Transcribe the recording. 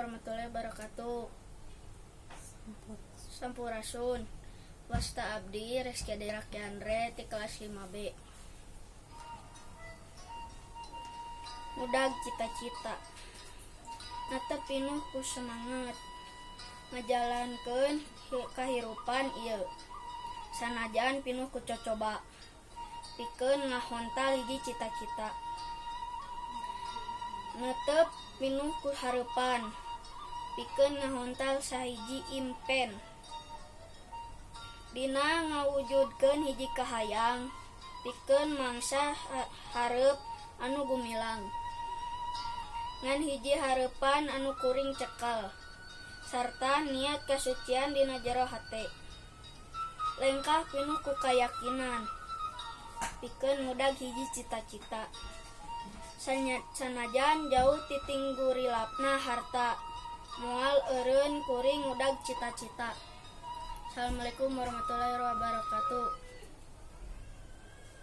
warahmatullahi wabarakatuh. Sampurasun. Wasta abdi Reski Diraki Andre ti kelas 5B. Mudag cita-cita. Nata pinuh ku semangat ngajalankeun kahirupan ieu. Sanajan pinuh ku cocoba. Pikeun ngahontal hiji cita-cita. Netep pinuh ku hareupan. Pikeun ngahontal sahiji impen. Dina ngawujudkeun hiji kahayang. Pikeun mangsa hareup anu gumilang. Ngan hiji hareupan anu kuring cekal. Sarta niat kasucian dina jero hate. Lengkah pinuh ku kayakinan. Pikeun mudag hiji cita-cita. Sanajan jauh titinggurilapna harta. Moal eureun kuring mudag cita-cita. Assalamualaikum warahmatullahi wabarakatuh.